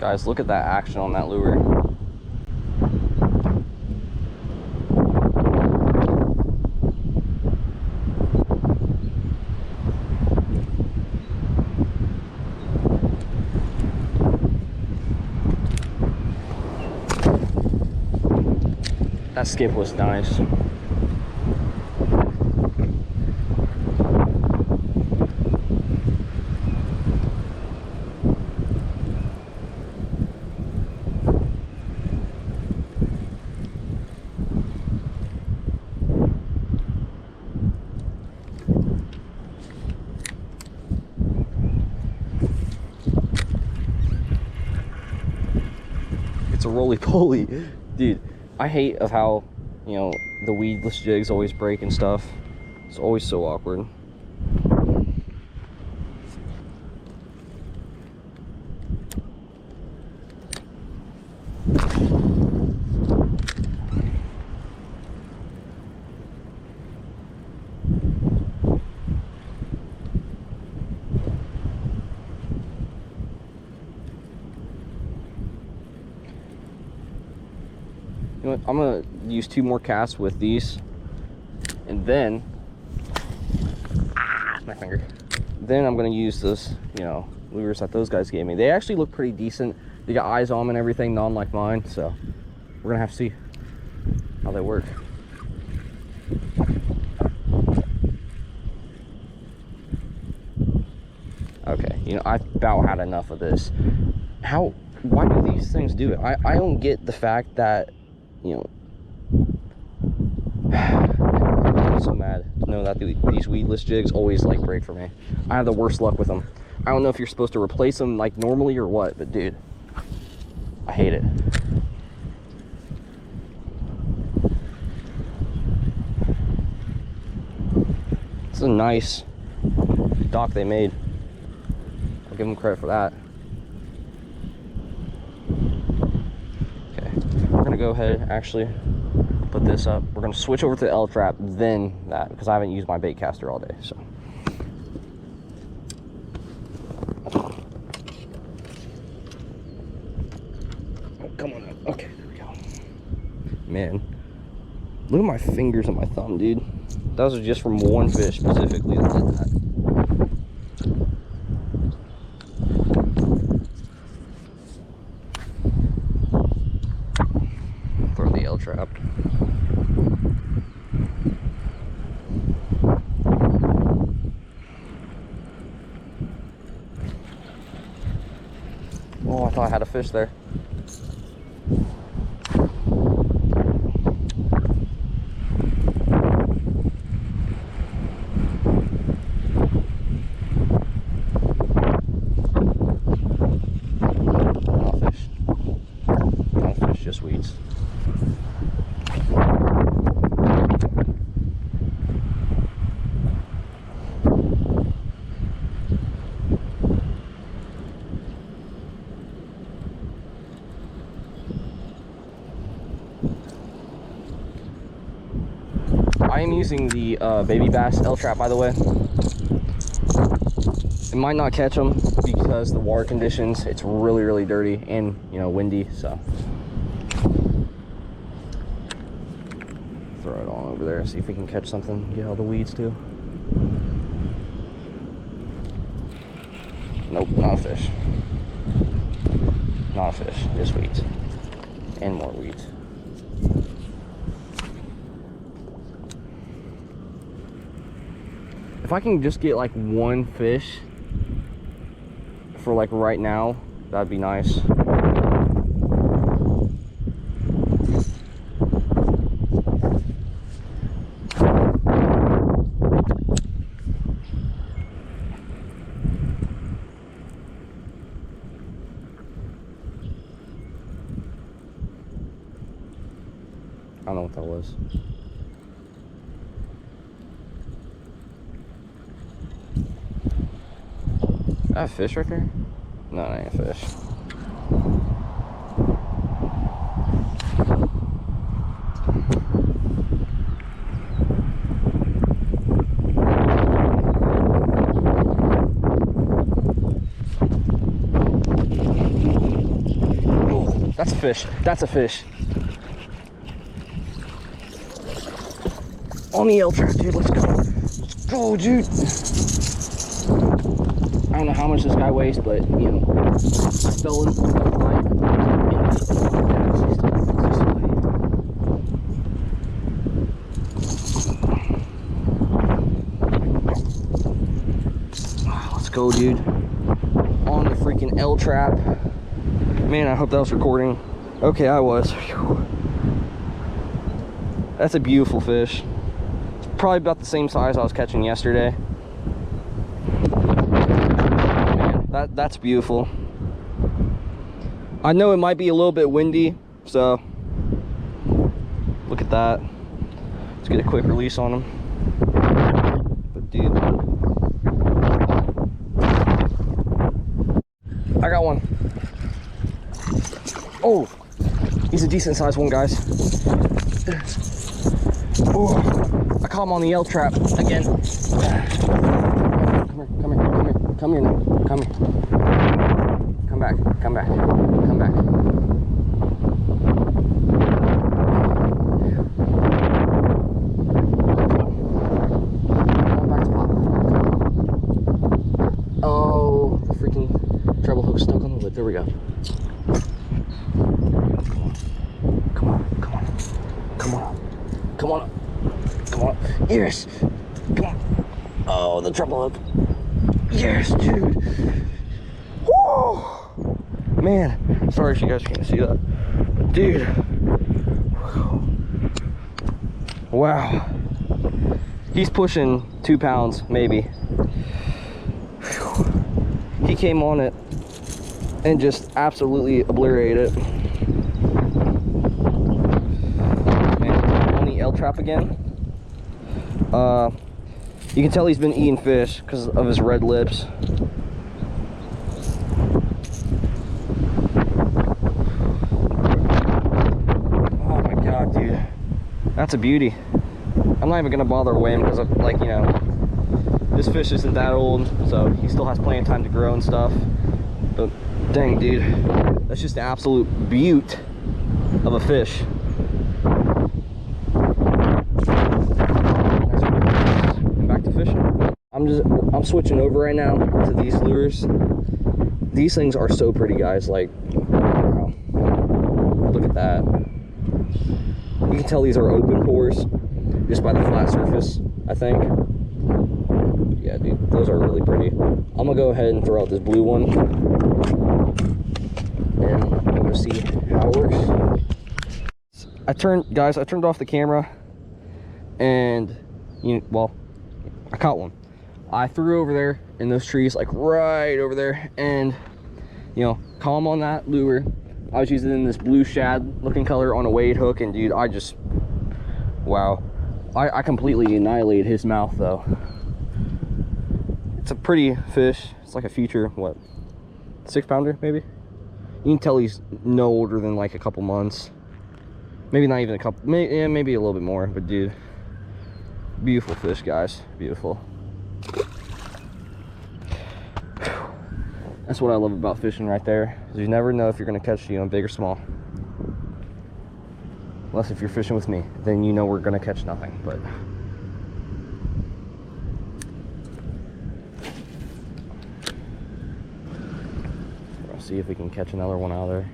Guys, look at that action on that lure. That skip was nice. It's a roly-poly. Dude, I hate of how, you know, the weedless jigs always break and stuff. It's always so awkward. You know what, I'm gonna use 2 more casts with these, and then my finger. Then I'm gonna use this, you know, lures that those guys gave me. They actually look pretty decent. They got eyes on them and everything, none like mine. So we're gonna have to see how they work. Okay, you know, I've about had enough of this. Why do these things do it? I don't get the fact that, you know, I'm so mad to know that these weedless jigs always like break for me. I have the worst luck with them. I don't know if you're supposed to replace them like normally or what, but dude, I hate it. It's a nice dock they made. I'll give them credit for that. Okay, we're gonna go ahead, actually put this up. We're gonna switch over to the L trap, then that, because I haven't used my bait caster all day. So oh, come on up. Okay, there we go. Man, look at my fingers and my thumb, dude. Those are just from one fish specifically that did that. Throw the L trap. Oh, I thought I had a fish there. Not a fish. Not a fish, just weeds. I am using the baby bass L trap, by the way. It might not catch them because the water conditions, it's really, really dirty and, you know, windy, so. Throw it on over there, see if we can catch something, get all the weeds too. Nope, not a fish. Not a fish, just weeds. And more weeds. If I can just get like one fish for like right now, that'd be nice. I don't know what that was. Is that a fish right there? No, it ain't a fish. That's a fish. That's a fish. On the L trap, dude. Let's go. Let's go, dude. I don't know how much this guy weighs, but you know, I fell in the line. Let's go, dude. On the freaking L trap. Man, I hope that was recording. Okay, I was. Whew. That's a beautiful fish. It's probably about the same size I was catching yesterday. Man, that's beautiful. I know it might be a little bit windy, so look at that. Let's get a quick release on him. But dude, I got one. Oh, he's a decent sized one, guys. Oh, I caught him on the L trap again. Come here now. Come here. Come back. Come back. Come back. Oh, the freaking treble hook stuck on the lid. There we go. Come on. Come on. Come on. Come on. Come on. Yes. Come on. Oh, the treble hook. Yes, dude. Woo! Man, sorry if you guys can't see that. Dude. Wow. He's pushing 2 pounds, maybe. He came on it and just absolutely obliterated it. Man, on the L trap again. You can tell he's been eating fish because of his red lips. Oh my god, dude. That's a beauty. I'm not even gonna bother weighing him because of, like, you know, this fish isn't that old, so he still has plenty of time to grow and stuff. But dang, dude, that's just an absolute beaut of a fish. I'm switching over right now to these lures. These things are so pretty, guys. Like, wow. Look at that. You can tell these are open pores just by the flat surface, I think. Yeah, dude, those are really pretty. I'm gonna go ahead and throw out this blue one, and I'm gonna see how it works. I turned off the camera, and well, I caught one. I threw over there in those trees, like right over there, and you know, caught him on that lure. I was using this blue shad looking color on a weight hook, and dude, I just, wow. I completely annihilated his mouth though. It's a pretty fish. It's like a future, what, 6 pounder maybe? You can tell he's no older than like a couple months. Maybe not even a couple, maybe a little bit more, but dude, beautiful fish, guys, beautiful. That's what I love about fishing right there, is you never know if you're going to catch, you know, big or small. Unless if you're fishing with me, then you know we're going to catch nothing. But we'll see if we can catch another one out of there.